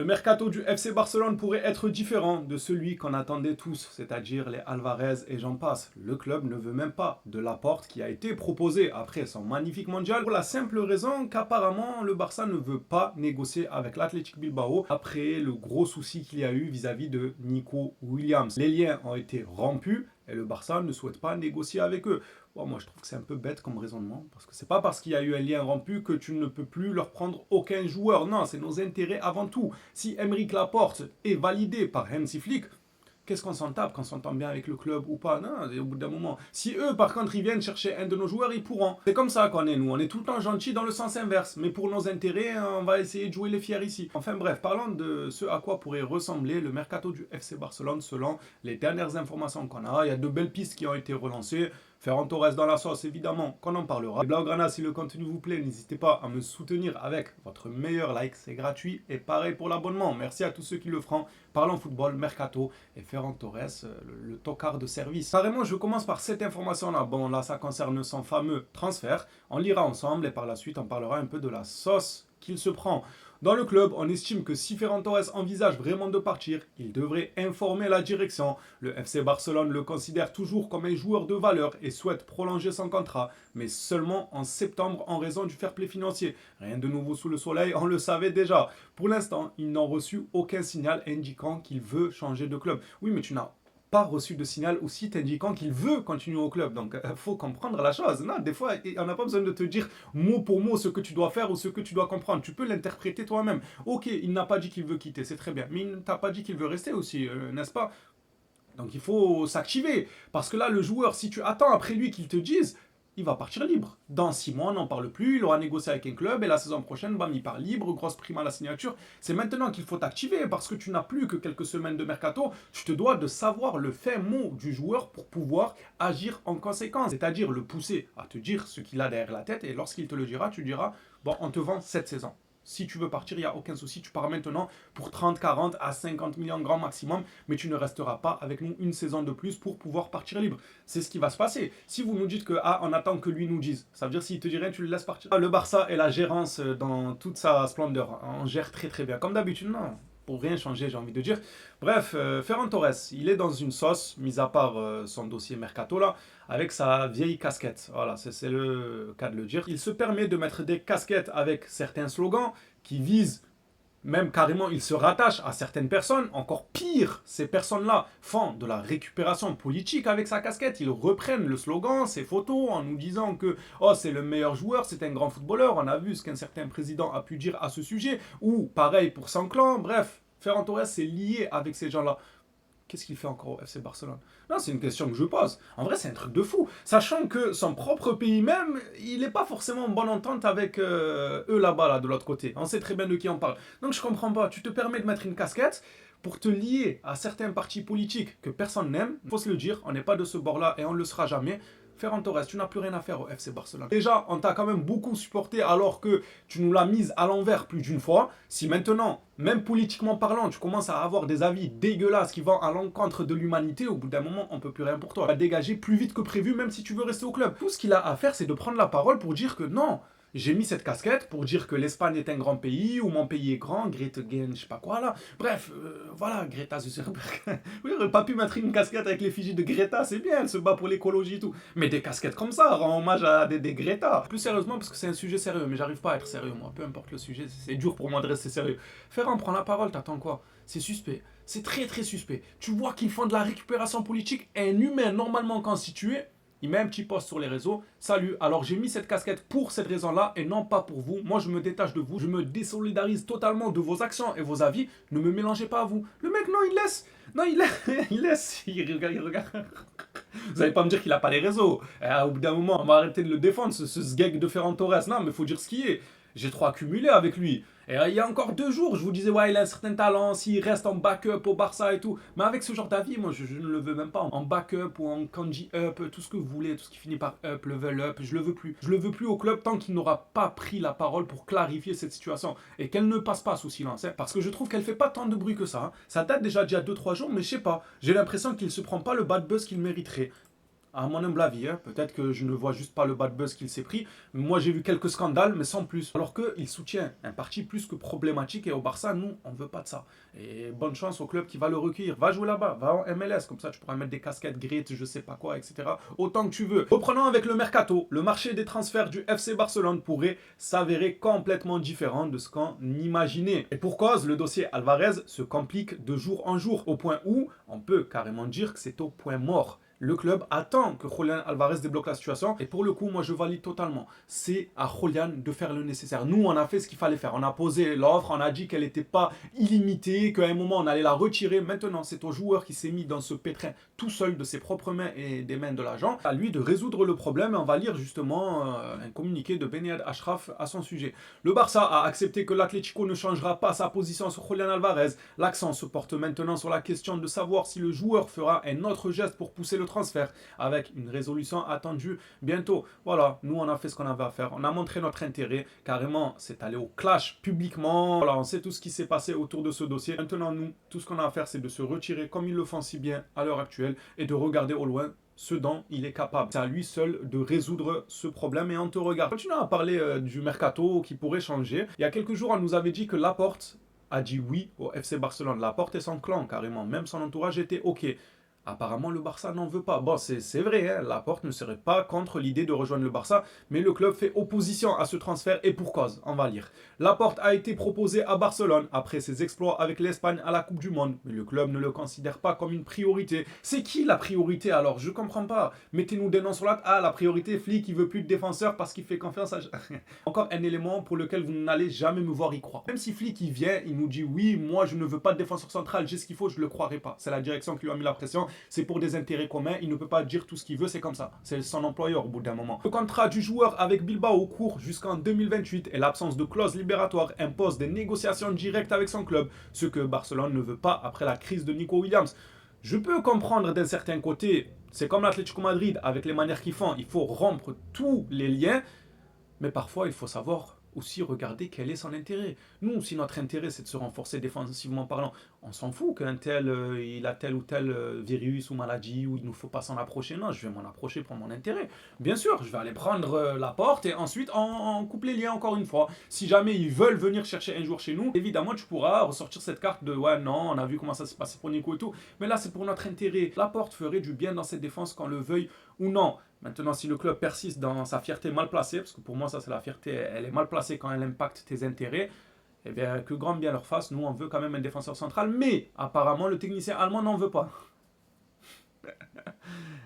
Le mercato du FC Barcelone pourrait être différent de celui qu'on attendait tous, c'est-à-dire les Alvarez et j'en passe. Le club ne veut même pas de Laporte qui a été proposé après son magnifique mondial pour la simple raison qu'apparemment le Barça ne veut pas négocier avec l'Athletic Bilbao après le gros souci qu'il y a eu vis-à-vis de Nico Williams. Les liens ont été rompus et le Barça ne souhaite pas négocier avec eux. Bon, moi je trouve que c'est un peu bête comme raisonnement, parce que c'est pas parce qu'il y a eu un lien rompu que tu ne peux plus leur prendre aucun joueur. Non, c'est nos intérêts avant tout. Si Aymeric Laporte est validé par Hansi Flick, qu'est-ce qu'on s'en tape, qu'on s'entend bien avec le club ou pas? Non, au bout d'un moment. Si eux, par contre, ils viennent chercher un de nos joueurs, ils pourront. C'est comme ça qu'on est, nous. On est tout le temps gentils dans le sens inverse. Mais pour nos intérêts, on va essayer de jouer les fiers ici. Enfin bref, parlons de ce à quoi pourrait ressembler le mercato du FC Barcelone selon les dernières informations qu'on a. Il y a de belles pistes qui ont été relancées. Ferran Torres dans la sauce, évidemment, qu'on en parlera. Les Blaugrana, si le contenu vous plaît, n'hésitez pas à me soutenir avec votre meilleur like, c'est gratuit. Et pareil pour l'abonnement. Merci à tous ceux qui le feront. Parlons football, mercato et Ferran Torres, le tocard de service. Carrément, je commence par cette information-là. Bon, là, ça concerne son fameux transfert. On lira ensemble et par la suite, on parlera un peu de la sauce qu'il se prend. Dans le club, on estime que si Ferran Torres envisage vraiment de partir, il devrait informer la direction. Le FC Barcelone le considère toujours comme un joueur de valeur et souhaite prolonger son contrat, mais seulement en septembre en raison du fair play financier. Rien de nouveau sous le soleil, on le savait déjà. Pour l'instant, ils n'ont reçu aucun signal indiquant qu'il veut changer de club. Oui, mais tu n'as pas reçu de signal aussi t'indiquant qu'il veut continuer au club. Donc, il faut comprendre la chose. Non, des fois, on n'a pas besoin de te dire mot pour mot ce que tu dois faire ou ce que tu dois comprendre. Tu peux l'interpréter toi-même. Ok, il n'a pas dit qu'il veut quitter, c'est très bien. Mais il ne t'a pas dit qu'il veut rester aussi, n'est-ce pas? Donc, il faut s'activer. Parce que là, le joueur, si tu attends après lui qu'il te dise, il va partir libre. Dans 6 mois, on n'en parle plus, il aura négocié avec un club et la saison prochaine, bam, il part libre, grosse prime à la signature. C'est maintenant qu'il faut t'activer parce que tu n'as plus que quelques semaines de mercato. Tu te dois de savoir le fin mot du joueur pour pouvoir agir en conséquence. C'est-à-dire le pousser à te dire ce qu'il a derrière la tête et lorsqu'il te le dira, tu diras, bon, on te vend cette saison. Si tu veux partir, il n'y a aucun souci. Tu pars maintenant pour 30, 40 à 50 millions grand maximum, mais tu ne resteras pas avec nous une saison de plus pour pouvoir partir libre. C'est ce qui va se passer. Si vous nous dites que on attend que lui nous dise, ça veut dire s'il te dit rien, tu le laisses partir. Le Barça et la gérance dans toute sa splendeur. On gère très très bien. Comme d'habitude, non. Pour rien changer, j'ai envie de dire. Bref, Ferran Torres, il est dans une sauce, mis à part son dossier Mercato là, avec sa vieille casquette. Voilà, c'est le cas de le dire. Il se permet de mettre des casquettes avec certains slogans qui visent, même carrément, il se rattache à certaines personnes. Encore pire, ces personnes-là font de la récupération politique avec sa casquette. Ils reprennent le slogan, ses photos, en nous disant que oh, c'est le meilleur joueur, c'est un grand footballeur. On a vu ce qu'un certain président a pu dire à ce sujet. Ou pareil pour son clan. Bref, Ferran Torres est lié avec ces gens-là. Qu'est-ce qu'il fait encore au FC Barcelone? Non, c'est une question que je pose. En vrai, c'est un truc de fou. Sachant que son propre pays même, il n'est pas forcément en bonne entente avec eux là-bas, là, de l'autre côté. On sait très bien de qui on parle. Donc je comprends pas. Tu te permets de mettre une casquette pour te lier à certains partis politiques que personne n'aime. Il faut se le dire, on n'est pas de ce bord-là et on ne le sera jamais. Ferran Torres, tu n'as plus rien à faire au FC Barcelone. Déjà, on t'a quand même beaucoup supporté alors que tu nous l'as mise à l'envers plus d'une fois. Si maintenant, même politiquement parlant, tu commences à avoir des avis dégueulasses qui vont à l'encontre de l'humanité, au bout d'un moment, on ne peut plus rien pour toi. Tu vas dégager plus vite que prévu, même si tu veux rester au club. Tout ce qu'il a à faire, c'est de prendre la parole pour dire que non, j'ai mis cette casquette pour dire que l'Espagne est un grand pays, ou mon pays est grand, Greta Gen, je sais pas quoi là. Bref, voilà, Greta Thunberg. Oui, on aurait pas pu mettre une casquette avec l'effigie de Greta, c'est bien, elle se bat pour l'écologie et tout. Mais des casquettes comme ça, rend hommage à des Greta. Plus sérieusement, parce que c'est un sujet sérieux, mais j'arrive pas à être sérieux moi, peu importe le sujet, c'est dur pour moi de rester sérieux. Ferran, prends la parole, t'attends quoi? C'est suspect, c'est très très suspect. Tu vois qu'ils font de la récupération politique, un humain normalement constitué. Il met un petit post sur les réseaux. Salut, alors j'ai mis cette casquette pour cette raison-là et non pas pour vous. Moi, je me détache de vous. Je me désolidarise totalement de vos actions et vos avis. Ne me mélangez pas à vous. Le mec, non, il laisse. Non, il laisse. Il laisse. Il regarde. Vous n'allez pas me dire qu'il n'a pas les réseaux. Au bout d'un moment, on va arrêter de le défendre, ce sgeg de Ferran Torres. Non, mais il faut dire ce qui est. J'ai trop accumulé avec lui. Et il y a encore 2 jours, je vous disais, ouais, il a un certain talent, s'il reste en backup au Barça et tout. Mais avec ce genre d'avis, moi, je ne le veux même pas. En backup ou en kanji up, tout ce que vous voulez, tout ce qui finit par up, level up, je le veux plus. Je le veux plus au club tant qu'il n'aura pas pris la parole pour clarifier cette situation. Et qu'elle ne passe pas sous silence. Hein, parce que je trouve qu'elle fait pas tant de bruit que ça. Hein. Ça date déjà d'il y a 2-3 jours, mais je sais pas. J'ai l'impression qu'il se prend pas le bad buzz qu'il mériterait. À mon humble avis, hein. Peut-être que je ne vois juste pas le bad buzz qu'il s'est pris. Moi, j'ai vu quelques scandales, mais sans plus. Alors qu'il soutient un parti plus que problématique et au Barça, nous, on ne veut pas de ça. Et bonne chance au club qui va le recueillir. Va jouer là-bas, va en MLS, comme ça tu pourras mettre des casquettes grit, je sais pas quoi, etc. Autant que tu veux. Reprenons avec le mercato. Le marché des transferts du FC Barcelone pourrait s'avérer complètement différent de ce qu'on imaginait. Et pour cause, le dossier Alvarez se complique de jour en jour, au point où on peut carrément dire que c'est au point mort. Le club attend que Julián Alvarez débloque la situation. Et pour le coup, moi, je valide totalement. C'est à Julián de faire le nécessaire. Nous, on a fait ce qu'il fallait faire. On a posé l'offre, on a dit qu'elle n'était pas illimitée, qu'à un moment, on allait la retirer. Maintenant, c'est au joueur qui s'est mis dans ce pétrin tout seul de ses propres mains et des mains de l'agent. À lui de résoudre le problème. Et on va lire justement un communiqué de Benyad Ashraf à son sujet. Le Barça a accepté que l'Atlético ne changera pas sa position sur Julián Alvarez. L'accent se porte maintenant sur la question de savoir si le joueur fera un autre geste pour pousser le transfert, avec une résolution attendue bientôt. Voilà, nous on a fait ce qu'on avait à faire, on a montré notre intérêt, carrément c'est allé au clash publiquement, voilà, on sait tout ce qui s'est passé autour de ce dossier. Maintenant nous, tout ce qu'on a à faire c'est de se retirer comme ils le font si bien à l'heure actuelle et de regarder au loin ce dont il est capable. C'est à lui seul de résoudre ce problème et on te regarde. Continuons à parler du mercato qui pourrait changer. Il y a quelques jours, on nous avait dit que Laporte a dit oui au FC Barcelone. Laporte et son clan, carrément. Même son entourage était OK. Apparemment, le Barça n'en veut pas. Bon, c'est vrai, hein, Laporte ne serait pas contre l'idée de rejoindre le Barça, mais le club fait opposition à ce transfert et pour cause. On va lire. Laporte a été proposé à Barcelone après ses exploits avec l'Espagne à la Coupe du Monde, mais le club ne le considère pas comme une priorité. C'est qui la priorité alors? Je comprends pas. Mettez-nous des noms sur la... Ah, la priorité, Flick, il veut plus de défenseur parce qu'il fait confiance à... Encore un élément pour lequel vous n'allez jamais me voir y croire. Même si Flick, il vient, il nous dit oui, moi je ne veux pas de défenseur central, j'ai ce qu'il faut, je le croirai pas. C'est la direction qui lui a mis la pression. C'est pour des intérêts communs, il ne peut pas dire tout ce qu'il veut, c'est comme ça. C'est son employeur au bout d'un moment. Le contrat du joueur avec Bilbao court jusqu'en 2028 et l'absence de clause libératoire impose des négociations directes avec son club, ce que Barcelone ne veut pas après la crise de Nico Williams. Je peux comprendre d'un certain côté, c'est comme l'Atlético Madrid, avec les manières qu'ils font, il faut rompre tous les liens, mais parfois il faut savoir aussi regarder quel est son intérêt. Nous, si notre intérêt c'est de se renforcer défensivement parlant, on s'en fout qu'un tel, il a tel ou tel virus ou maladie, ou il ne faut pas s'en approcher. Non, je vais m'en approcher pour mon intérêt. Bien sûr, je vais aller prendre la porte et ensuite on coupe les liens encore une fois. Si jamais ils veulent venir chercher un jour chez nous, évidemment tu pourras ressortir cette carte de ouais non, on a vu comment ça s'est passé pour Nico et tout, mais là c'est pour notre intérêt. La porte ferait du bien dans cette défense qu'on le veuille ou non. Maintenant, si le club persiste dans sa fierté mal placée, parce que pour moi, ça c'est la fierté, elle est mal placée quand elle impacte tes intérêts, eh bien, que grand bien leur fasse, nous on veut quand même un défenseur central, mais apparemment le technicien allemand n'en veut pas.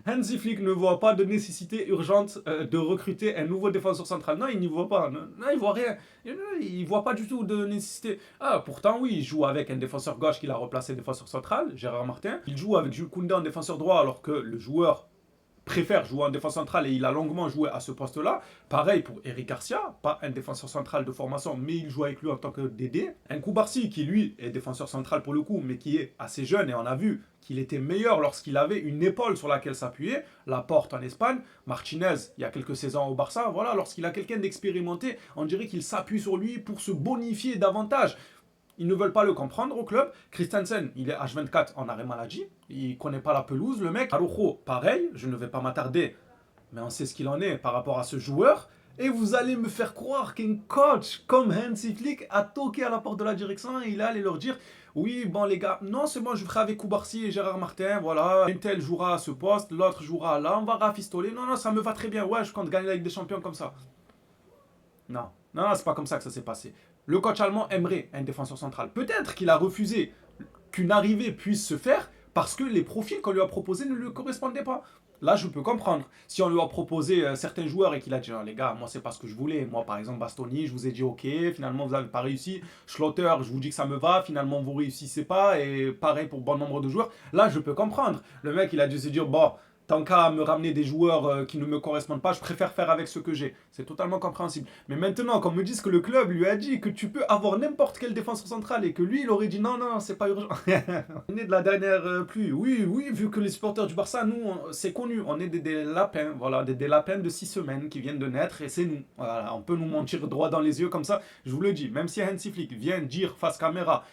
Hansi Flick ne voit pas de nécessité urgente de recruter un nouveau défenseur central. Non, il n'y voit pas. Non, il voit rien. Il voit pas du tout de nécessité. Ah, pourtant, oui, il joue avec un défenseur gauche qu'il a remplacé défenseur central, Gérard Martin. Il joue avec Jules Koundé en défenseur droit, alors que le joueur préfère jouer en défense centrale et il a longuement joué à ce poste-là. Pareil pour Eric Garcia, pas un défenseur central de formation, mais il joue avec lui en tant que DD. Un Koubarsi qui, lui, est défenseur central pour le coup, mais qui est assez jeune et on a vu qu'il était meilleur lorsqu'il avait une épaule sur laquelle s'appuyer. Laporte en Espagne, Martinez, il y a quelques saisons au Barça, voilà, lorsqu'il a quelqu'un d'expérimenté, on dirait qu'il s'appuie sur lui pour se bonifier davantage. Ils ne veulent pas le comprendre au club. Christensen, il est H24 en arrêt maladie. Il ne connaît pas la pelouse, le mec. Araujo, pareil, je ne vais pas m'attarder. Mais on sait ce qu'il en est par rapport à ce joueur. Et vous allez me faire croire qu'un coach comme Hansi Flick a toqué à la porte de la direction et il est allé leur dire oui, bon les gars, non c'est bon, je ferai avec Koubarsi et Gérard Martin, voilà. Un tel jouera à ce poste, l'autre jouera là, on va rafistoler. Non, non, ça me va très bien. Ouais, je compte gagner la Ligue des Champions comme ça. Non, non, c'est pas comme ça que ça s'est passé. Le coach allemand aimerait un défenseur central. Peut-être qu'il a refusé qu'une arrivée puisse se faire parce que les profils qu'on lui a proposés ne lui correspondaient pas. Là, je peux comprendre. Si on lui a proposé certains joueurs et qu'il a dit oh, les gars, moi, c'est pas ce que je voulais. Moi, par exemple, Bastoni, je vous ai dit ok, finalement, vous n'avez pas réussi. Schlotter, je vous dis que ça me va, finalement, vous réussissez pas. Et pareil pour bon nombre de joueurs. Là, je peux comprendre. Le mec, il a dû se dire bon. Tant qu'à me ramener des joueurs qui ne me correspondent pas, je préfère faire avec ce que j'ai. C'est totalement compréhensible. Mais maintenant, qu'on me dise que le club lui a dit que tu peux avoir n'importe quel défenseur central et que lui, il aurait dit non, non, c'est pas urgent. On est de la dernière pluie. Oui, oui, vu que les supporters du Barça, nous, c'est connu. On est des lapins, voilà, des lapins de 6 semaines qui viennent de naître et c'est nous. Voilà, on peut nous mentir droit dans les yeux comme ça. Je vous le dis, même si Hansi Flick vient dire face caméra,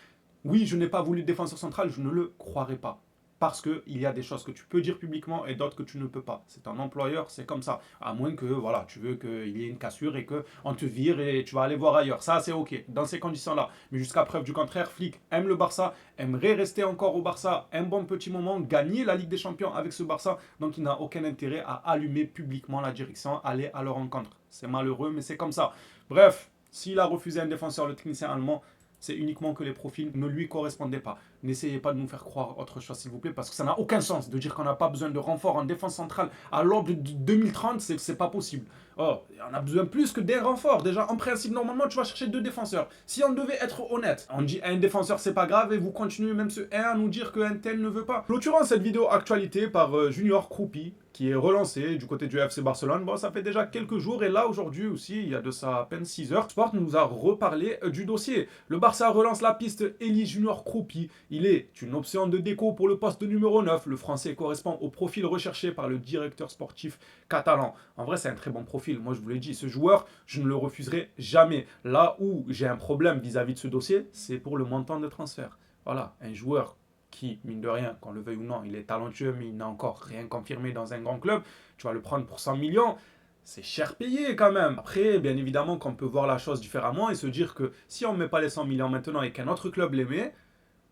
oui, je n'ai pas voulu de défenseur central, je ne le croirais pas. parce qu'il y a des choses que tu peux dire publiquement et d'autres que tu ne peux pas. C'est un employeur, c'est comme ça. À moins que voilà, tu veux qu'il y ait une cassure et qu'on te vire et tu vas aller voir ailleurs. Ça, c'est ok, dans ces conditions-là. Mais jusqu'à preuve du contraire, Flick aime le Barça, aimerait rester encore au Barça un bon petit moment, gagner la Ligue des Champions avec ce Barça. Donc il n'a aucun intérêt à allumer publiquement la direction, aller à leur rencontre. C'est malheureux, mais c'est comme ça. Bref, s'il a refusé un défenseur, le technicien allemand, c'est uniquement que les profils ne lui correspondaient pas. N'essayez pas de nous faire croire autre chose, s'il vous plaît, parce que ça n'a aucun sens de dire qu'on n'a pas besoin de renfort en défense centrale à l'aube de 2030, c'est pas possible. Oh, on a besoin plus que d'un renfort. Déjà, en principe, normalement, tu vas chercher 2 défenseurs. Si on devait être honnête, on dit un défenseur, c'est pas grave, et vous continuez même ce 1 à nous dire qu'un tel ne veut pas. Clôturant cette vidéo actualité par Junior Kroupi, qui est relancé du côté du FC Barcelone. Bon, ça fait déjà quelques jours, et là, aujourd'hui aussi, il y a de ça à peine 6 heures, Sport nous a reparlé du dossier. Le Barça relance la piste Elie Junior Kroupi. Il est une option de déco pour le poste de numéro 9. Le français correspond au profil recherché par le directeur sportif catalan. En vrai, c'est un très bon profil. Moi, je vous l'ai dit, ce joueur, je ne le refuserai jamais. Là où j'ai un problème vis-à-vis de ce dossier, c'est pour le montant de transfert. Voilà, un joueur qui, mine de rien, qu'on le veuille ou non, il est talentueux, mais il n'a encore rien confirmé dans un grand club, tu vas le prendre pour 100 millions, c'est cher payé quand même. Après, bien évidemment qu'on peut voir la chose différemment et se dire que si on ne met pas les 100 millions maintenant et qu'un autre club les met,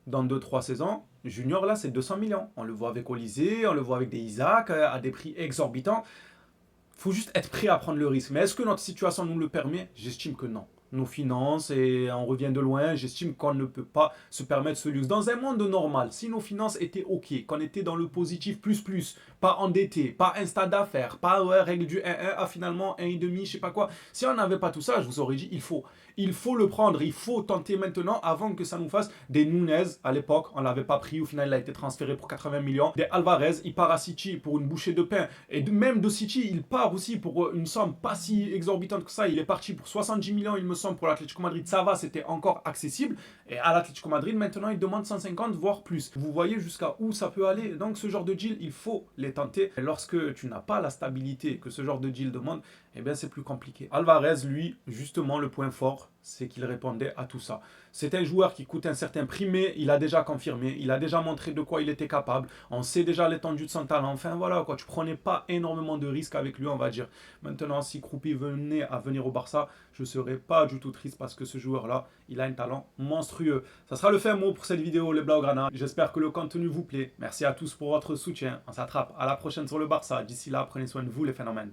dans 2-3 saisons, Junior, là, c'est 200 millions. On le voit avec Olysée, on le voit avec des Isaac, à des prix exorbitants. Il faut juste être prêt à prendre le risque. Mais est-ce que notre situation nous le permet? J'estime que non. Nos finances, et on revient de loin, j'estime qu'on ne peut pas se permettre ce luxe. Dans un monde normal, si nos finances étaient OK, qu'on était dans le positif plus, pas endetté, pas un stade d'affaires, pas règle du 1-1 à finalement 1,5, je sais pas quoi. Si on n'avait pas tout ça, je vous aurais dit, il faut le prendre, il faut tenter maintenant avant que ça nous fasse des Nunez. À l'époque, on ne l'avait pas pris, au final il a été transféré pour 80 millions. Des Alvarez, il part à City pour une bouchée de pain. Et même de City, il part aussi pour une somme pas si exorbitante que ça. Il est parti pour 70 millions, il me semble, pour l'Atlético Madrid. Ça va, c'était encore accessible. Et à l'Atlético Madrid, maintenant, il demande 150, voire plus. Vous voyez jusqu'à où ça peut aller. Donc ce genre de deal, il faut les tenter. Et lorsque tu n'as pas la stabilité que ce genre de deal demande, eh bien c'est plus compliqué. Alvarez, lui, justement, le point fort, c'est qu'il répondait à tout ça. C'est un joueur qui coûte un certain prix, mais il a déjà confirmé, il a déjà montré de quoi il était capable. On sait déjà l'étendue de son talent. Enfin voilà, quoi, tu prenais pas énormément de risques avec lui, on va dire. Maintenant, si Kroupi venait à venir au Barça, je serais pas du tout triste parce que ce joueur-là, il a un talent monstrueux. Ça sera le fin mot pour cette vidéo, les Blaugrana. J'espère que le contenu vous plaît. Merci à tous pour votre soutien. On s'attrape à la prochaine sur le Barça. D'ici là, prenez soin de vous, les phénomènes.